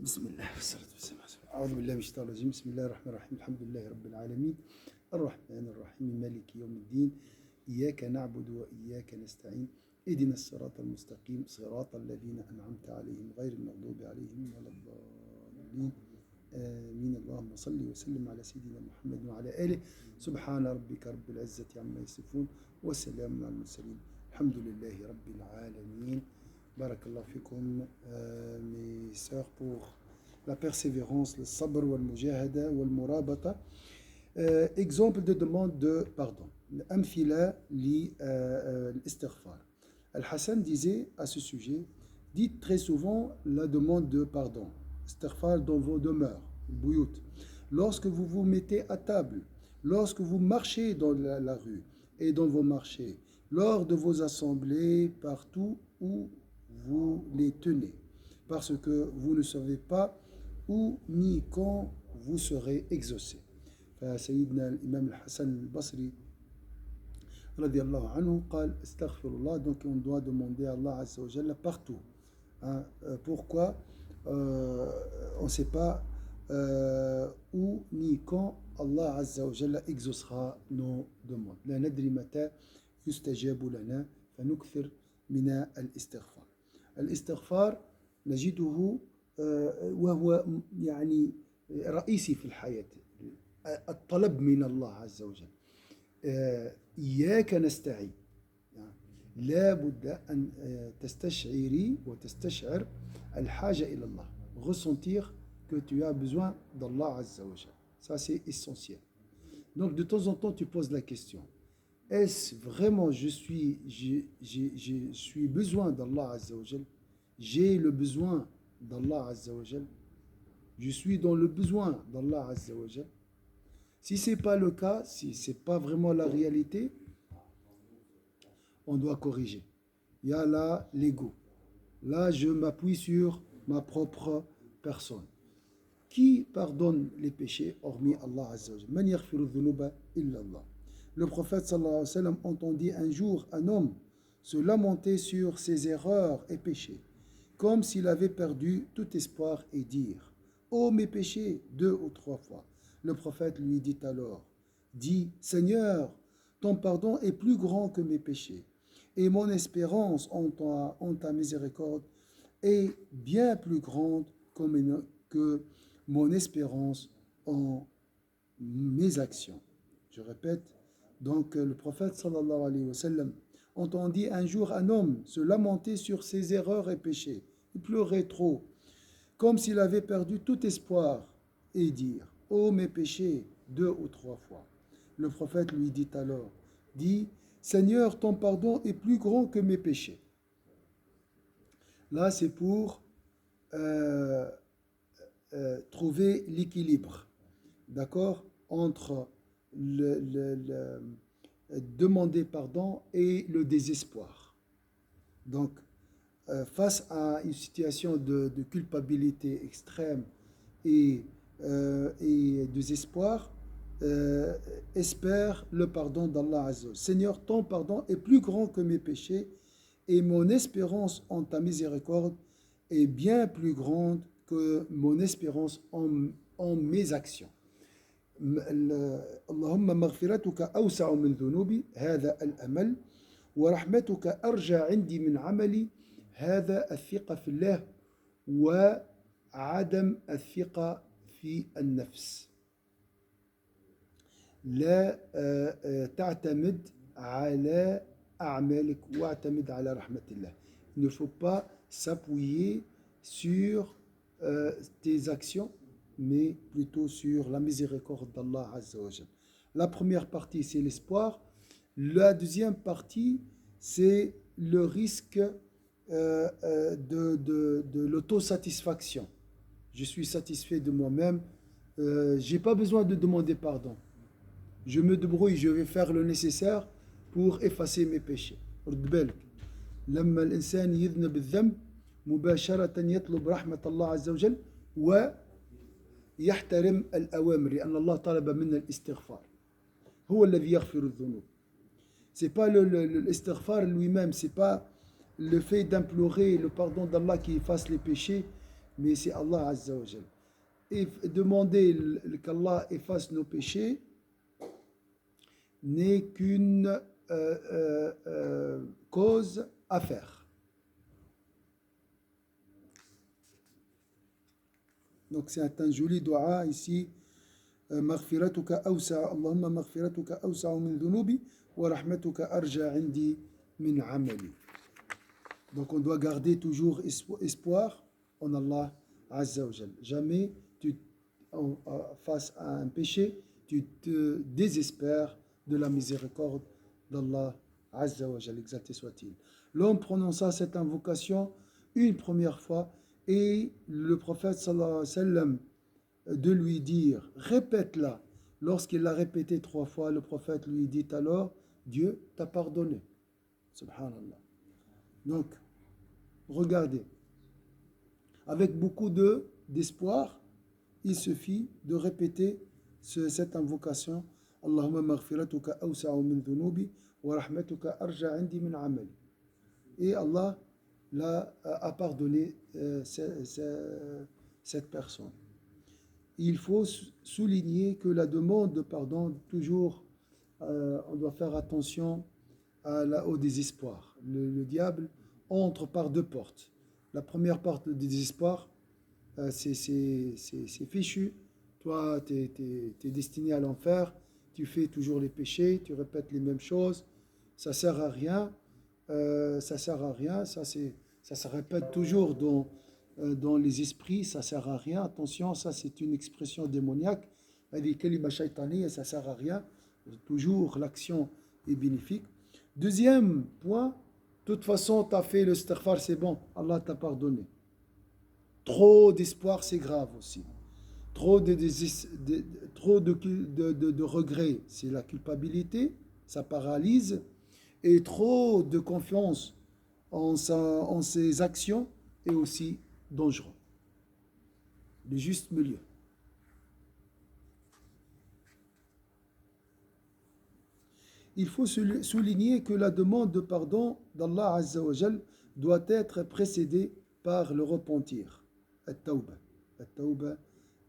بسم الله والصلاة والسلام على رسول الله. أعوذ بالله من الشيطان الرجيم. بسم الله الرحمن الرحيم. الحمد لله رب العالمين الرحمن الرحيم مالك يوم الدين إياك نعبد وإياك نستعين اهدنا الصراط المستقيم صراط الذين أنعمت عليهم غير المغضوب عليهم ولا الضالين آمين. اللهم صل وسلم على سيدنا محمد وعلى آله. سبحان ربك رب العزة عما يصفون وسلام على المرسلين الحمد لله رب العالمين. Barakallah fikum, mes sœurs, pour la persévérance, le sabr, wal mujahada, wal murabata. Exemple de demande de pardon. Amthila li l'istighfar. Al-Hassan disait à ce sujet, dites très souvent la demande de pardon. Istighfar dans vos demeures, bouyout. Lorsque vous vous mettez à table, lorsque vous marchez dans la rue et dans vos marchés, lors de vos assemblées, partout où vous les tenez, parce que vous ne savez pas où ni quand vous serez exaucé. فسيدنا الإمام الحسن البصري رضي الله عنه قال استغفر الله. Donc on doit demander à Allah Azza wa Jalla partout. Pourquoi on ne sait pas où ni quand Allah Azza wa Jalla exaucera nos demandes. لا ندري متى يستجاب لنا فنكثر من الاستغفار. الاستغفار نجده وهو يعني رئيسي في الحياة. الطلب من الله عز وجل. إياك نستعين. لا بد أن تستشعري وتستشعر الحاجة إلى الله. Ressentir que tu as besoin d'Allah Azza wa Jal. Ça c'est essentiel. Donc de temps en temps tu poses la question. Est-ce vraiment je suis besoin d'Allah Azza wa Jal? J'ai le besoin d'Allah Azza wa Jal? Je suis dans le besoin d'Allah Azza wa Jal? Si ce n'est pas le cas, si ce n'est pas vraiment la réalité, on doit corriger. Il y a là l'ego. Là, je m'appuie sur ma propre personne. Qui pardonne les péchés hormis Allah Azza wa Jal? Man yaghfiru dhunuba illa Allah. Le prophète sallallahu alayhi wa sallam entendit un jour un homme se lamenter sur ses erreurs et péchés, comme s'il avait perdu tout espoir et dire « Oh mes péchés !» 2 ou 3 fois. Le prophète lui dit alors « Dis, Seigneur, ton pardon est plus grand que mes péchés, et mon espérance en ta miséricorde est bien plus grande que mon espérance en mes actions. » Je répète, donc le prophète sallallahu alayhi wa sallam entendit un jour un homme se lamenter sur ses erreurs et péchés. Il pleurait trop, comme s'il avait perdu tout espoir, et dire « Oh mes péchés !» 2 ou 3 fois. Le prophète lui dit alors « Dis, Seigneur, ton pardon est plus grand que mes péchés. » Là, c'est pour trouver l'équilibre, d'accord, entre demander pardon et le désespoir. Donc, face à une situation de culpabilité extrême et désespoir, espère le pardon d'Allah Azza wa Jalla. Seigneur, ton pardon est plus grand que mes péchés et mon espérance en ta miséricorde est bien plus grande que mon espérance en mes actions. اللهم مغفرتك أوسع من ذنوبي هذا الأمل ورحمتك أرجى عندي من عملي هذا الثقة في الله وعدم الثقة في النفس. لا تعتمد على أعمالك واعتمد على رحمة الله. Il ne faut pas s'appuyer sur tes actions, mais plutôt sur la miséricorde d'Allah Azza wa Jal. La première partie, c'est l'espoir. La deuxième partie, c'est le risque de l'autosatisfaction. Je suis satisfait de moi-même. Je n'ai pas besoin de demander pardon. Je me débrouille, je vais faire le nécessaire pour effacer mes péchés. رد بالك لما الإنسان يذنب الذنب مباشرة يطلب رحمة الله عز وجل ويحترم الأوامر لأن الله طلب منا الاستغفار. هو الذي يغفر الذنوب. C'est pas l'istighfar lui-même, c'est pas le fait d'implorer le pardon d'Allah qui efface les péchés mais c'est Allah Azza wa Jal. Et demander qu'Allah efface nos péchés n'est qu'une cause à faire. Donc c'est un joli dua ici. مغفرتك أوسع اللهم مغفرتك أوسع من ذنوبي ورحمتك أرجى عندي من عملي. Donc on doit garder toujours espoir en Allah Azza wa Jal. Jamais face à un péché, tu te désespères de la miséricorde d'Allah Azza wa Jal, exalté soit-il. L'homme prononça cette invocation une première fois et le prophète sallallahu alayhi wa sallam de lui dire répète-la. Lorsqu'il l'a répété 3 fois, le prophète lui dit alors Dieu t'a pardonné. Subhanallah. Donc, regardez, avec beaucoup d'espoir, il suffit de répéter cette invocation Allahumma maghfiratuka awsa'u min dhunubi wa rahmatuka arja 'indi min 'amali. Et Allah a pardonné cette personne. Il faut souligner que la demande de pardon, toujours, on doit faire attention au désespoir. Le diable entre par 2 portes. La première porte du désespoir, c'est fichu. Toi, tu es destiné à l'enfer. Tu fais toujours les péchés, tu répètes les mêmes choses. Ça ne sert à rien. Ça se répète toujours dans les esprits, ça ne sert à rien. Attention, ça c'est une expression démoniaque. Elle kalima shaytani, ça ne sert à rien. Toujours l'action est bénéfique. Deuxième point, de toute façon, tu as fait le istighfar, c'est bon, Allah t'a pardonné. Trop d'espoir, c'est grave aussi. Trop de regrets, c'est la culpabilité, ça paralyse. Et trop de confiance en ses actions est aussi dangereux. Le juste milieu. Il faut souligner que la demande de pardon d'Allah Azza wa Jal doit être précédée par le repentir. At-tawba. At-tawba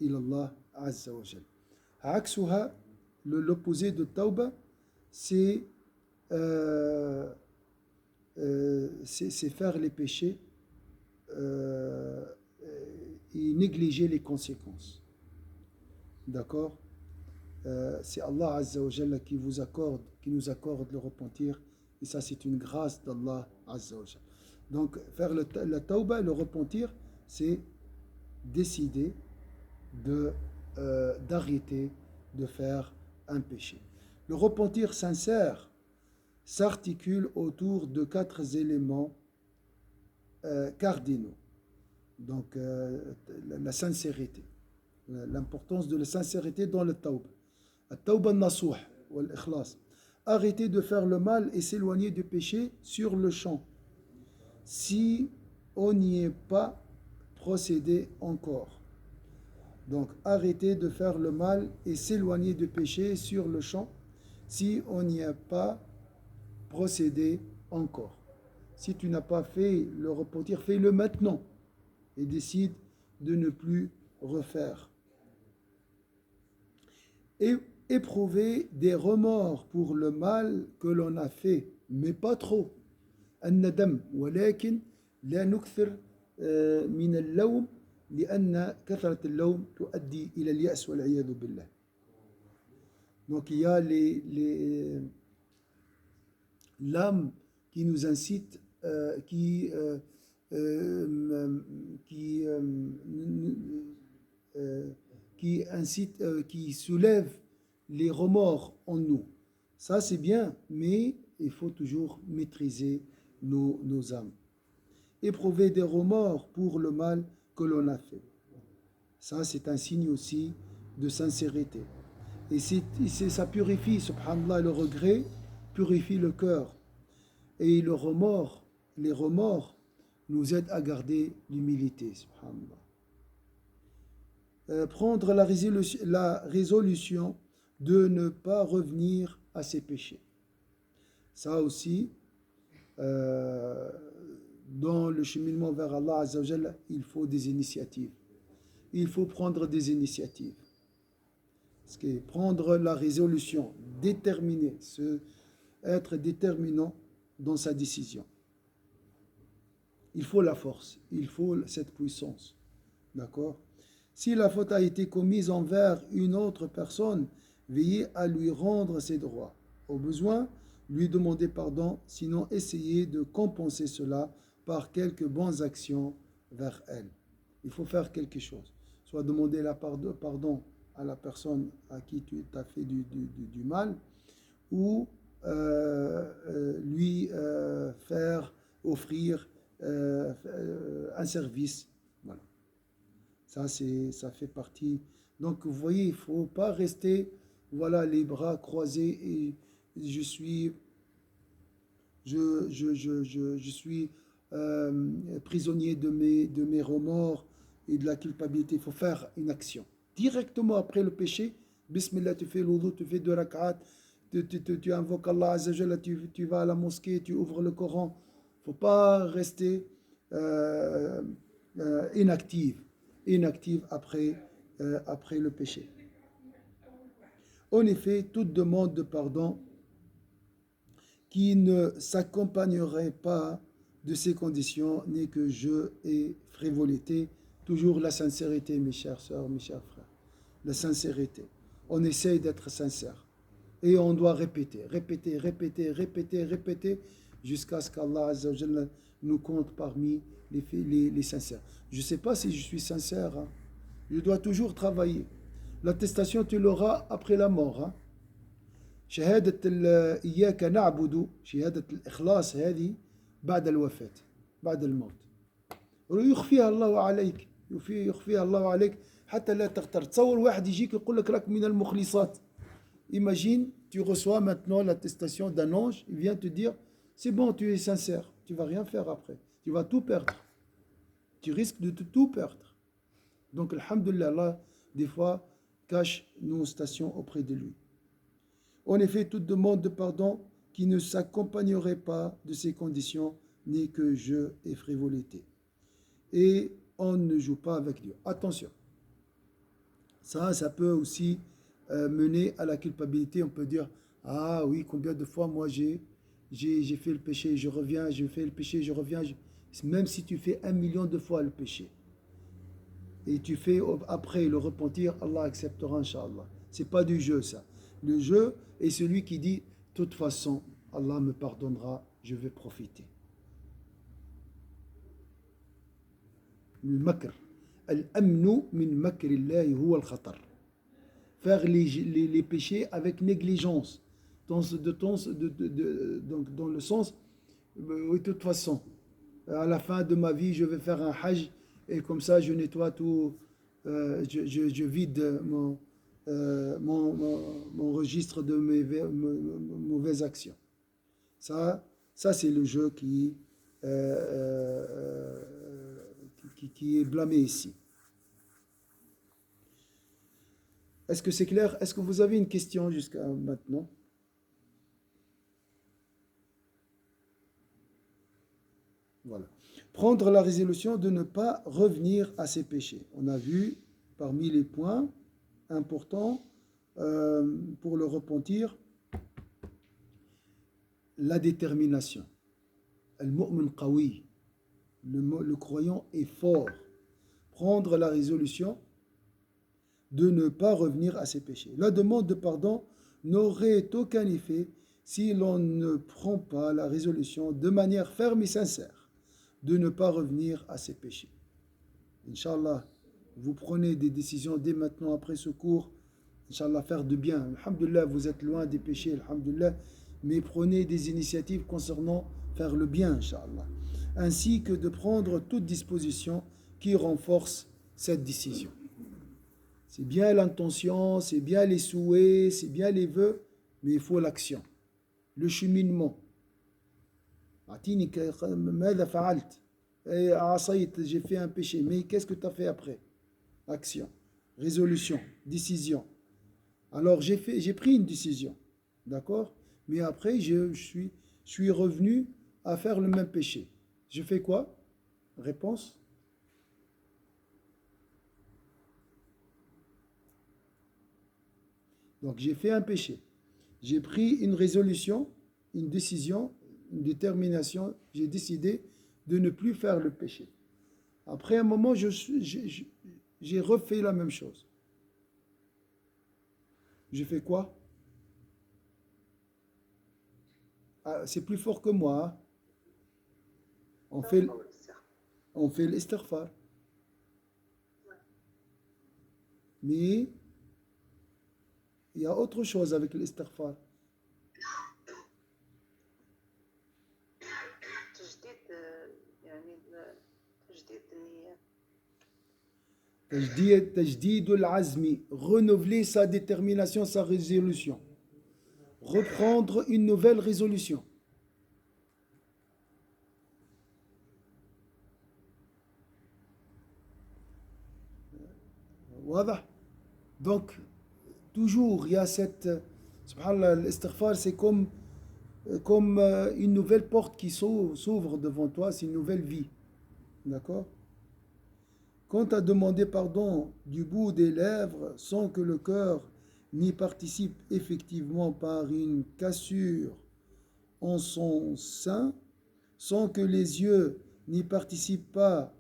ilallah Azza wa Jal. Aksuha, l'opposé de tawba, c'est faire les péchés et négliger les conséquences. D'accord? C'est Allah Azza wa Jalla qui nous accorde le repentir, et ça c'est une grâce d'Allah Azza wa Jalla. Donc faire la tawba, le repentir, c'est décider d'arrêter de faire un péché. Le repentir sincère s'articule autour de 4 éléments cardinaux. Donc la sincérité, l'importance de la sincérité dans le tawba. At-tawba nasuh wal ikhlas. Arrêter de faire le mal et s'éloigner du péché sur le champ. Si on n'y est pas procédé encore. Donc arrêter de faire le mal et s'éloigner du péché sur le champ si on n'y a pas procéder encore. Si tu n'as pas fait le repentir, fais-le maintenant et décide de ne plus refaire. Et éprouver des remords pour le mal que l'on a fait, mais pas trop. الندم ولكن لا نكثر من اللوم لأن كثرة اللوم تؤدي إلى اليأس والعياذ بالله. Donc il y a l'âme qui nous incite, qui soulève les remords en nous. Ça c'est bien, mais il faut toujours maîtriser nos âmes. Éprouver des remords pour le mal que l'on a fait. Ça c'est un signe aussi de sincérité. Et ça purifie, subhanallah, le regret purifie le cœur. Et les remords nous aident à garder l'humilité, subhanallah. Prendre la résolution de ne pas revenir à ses péchés. Ça aussi, dans le cheminement vers Allah Azza wa Jalla, il faut des initiatives. Il faut prendre des initiatives. Parce que prendre la résolution, déterminer, être déterminant dans sa décision. Il faut la force, il faut cette puissance. D'accord? Si la faute a été commise envers une autre personne, veillez à lui rendre ses droits. Au besoin, lui demander pardon, sinon essayez de compenser cela par quelques bonnes actions vers elle. Il faut faire quelque chose. Soit demander pardon à la personne à qui tu as fait du mal, ou lui offrir un service. Voilà. Ça fait partie. Donc, vous voyez, il ne faut pas rester voilà, les bras croisés et je suis prisonnier de mes remords et de la culpabilité. Il faut faire une action. Directement après le péché, Bismillah, tu fais l'oudou, tu fais 2 rak'at, tu invoques Allah Azza wa Jalla, tu vas à la mosquée, tu ouvres le Coran. Il ne faut pas rester inactive après le péché. En effet, toute demande de pardon qui ne s'accompagnerait pas de ces conditions n'est que jeu et frivolité. Toujours la sincérité, mes chères sœurs, mes chers frères. La sincérité. On essaye d'être sincère. Et on doit répéter, jusqu'à ce qu'Allah Azza wa Jalla nous compte parmi les sincères. Je ne sais pas si je suis sincère. Hein. Je dois toujours travailler. L'attestation, tu l'auras après la mort. Hein. شهادة إياك نعبد شهادة الإخلاص هذه بعد الوفاة بعد الموت ويخفيها الله عليك يخفيها الله عليك حتى لا تغتر تصور واحد يجيك يقول لك راك من المخلصات. Imagine, tu reçois maintenant l'attestation d'un ange, il vient te dire c'est bon, tu es sincère, tu ne vas rien faire après, tu vas tout perdre, tu risques de tout perdre. Donc alhamdulillah, Allah des fois cache nos stations auprès de lui. En effet, toute demande de pardon qui ne s'accompagnerait pas de ces conditions n'est que jeu et frivolité. Et on ne joue pas avec Dieu. Attention, ça peut aussi mener à la culpabilité. On peut dire, ah oui, combien de fois moi j'ai fait le péché, je reviens, je fais le péché, je reviens. Même si tu fais 1 million de fois le péché, et tu fais après le repentir, Allah acceptera, Inch'Allah. Ce n'est pas du jeu, ça. Le jeu est celui qui dit, de toute façon, Allah me pardonnera, je vais profiter. Le makr. Al-amnu min makrillahi huwa al-khatar. Faire les péchés avec négligence. Dans le sens, de toute façon, à la fin de ma vie, je vais faire un hajj, et comme ça, je nettoie tout, je vide mon registre de mes mauvaises actions. Ça c'est le jeu qui est blâmé ici. Est-ce que c'est clair? Est-ce que vous avez une question jusqu'à maintenant? Voilà. Prendre la résolution de ne pas revenir à ses péchés. On a vu parmi les points importants pour le repentir, la détermination. Al-mu'min qawi. Le croyant est fort. Prendre la résolution de ne pas revenir à ses péchés. La demande de pardon n'aurait aucun effet si l'on ne prend pas la résolution de manière ferme et sincère de ne pas revenir à ses péchés. Inch'Allah, vous prenez des décisions dès maintenant après ce cours. Inch'Allah, faire de bien. Alhamdulillah, vous êtes loin des péchés, alhamdulillah, mais prenez des initiatives concernant faire le bien, Inch'Allah, ainsi que de prendre toute disposition qui renforce cette décision. C'est bien l'intention, c'est bien les souhaits, c'est bien les vœux, mais il faut l'action, le cheminement. J'ai fait un péché, mais qu'est-ce que tu as fait après? Action, résolution, décision. Alors j'ai pris une décision, d'accord? Mais après je suis revenu à faire le même péché. Je fais quoi? Réponse. Donc j'ai fait un péché. J'ai pris une résolution, une décision, une détermination. J'ai décidé de ne plus faire le péché. Après un moment, j'ai refait la même chose. Je fais quoi? Ah, c'est plus fort que moi, hein. On fait, on fait l'istighfar. Mais il y a autre chose avec l'istighfar. Tajdid al-azmi, renouveler sa détermination, sa résolution. Reprendre une nouvelle résolution. Voilà. Donc, toujours, il y a cette. Subhanallah, l'istighfar, c'est comme une nouvelle porte qui s'ouvre devant toi, c'est une nouvelle vie. D'accord? Quand tu as demandé pardon du bout des lèvres sans que le cœur n'y participe effectivement par une cassure en son sein, sans que les yeux n'y participent pas,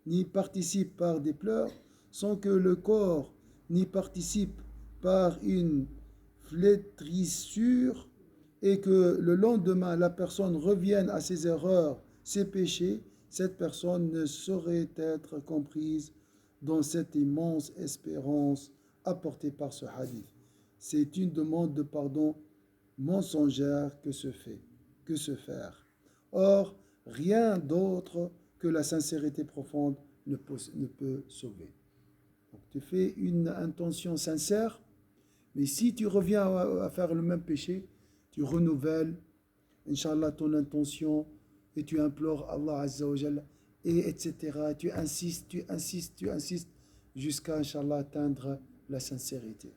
n'y participent par des pleurs, sans que le corps n'y participe par une flétrissure, et que le lendemain la personne revienne à ses erreurs, ses péchés, cette personne ne saurait être comprise dans cette immense espérance apportée par ce hadith. C'est une demande de pardon mensongère que se faire. Or, rien d'autre que la sincérité profonde ne peut sauver. Donc, tu fais une intention sincère, mais si tu reviens à faire le même péché, tu renouvelles, Inch'Allah, ton intention et tu implores Allah Azza wa Jalla, et etc. Tu insistes, tu insistes, tu insistes, jusqu'à, Inch'Allah, atteindre la sincérité.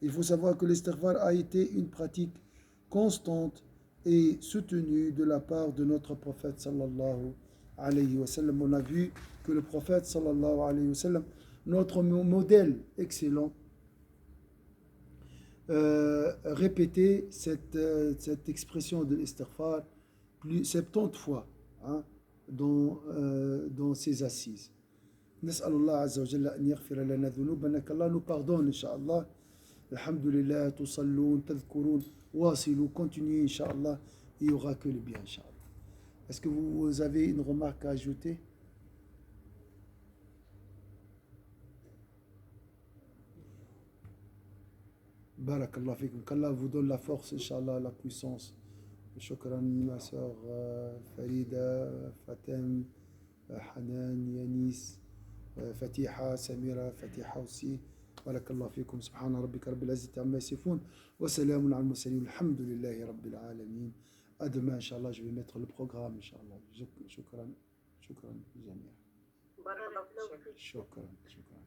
Il faut savoir que l'istighfar a été une pratique constante et soutenue de la part de notre prophète sallallahu alayhi wa sallam. On a vu que le prophète sallallahu alayhi wa sallam, notre modèle excellent, répétait cette expression de l'istighfar plus 70 fois, hein, dans ses assises. نسأل الله عز وجل أن يغفر لنا ذنوبنا qu'Allah nous pardonne, Inch'Allah. Alhamdulillah, tusallun, tadhkurun, wasilu, continuez, Inch'Allah, il n'y aura que le bien, Inch'Allah. Est-ce que vous avez une remarque à ajouter? Barakallah fikum, qu'Allah vous donne la force, Inch'Allah, la puissance. Shukran, ma soeur Farida, Fatem, Hanan, Yanis, Fatiha, Samira, Fatiha aussi. بارك الله فيكم سبحان ربك رب العزة عما يصفون وسلام على المرسلين الحمد لله رب العالمين. À demain, Inch'Allah, je vais mettre le programme, Inch'Allah. Shukran, shukran, jamia. Shukran, shukran.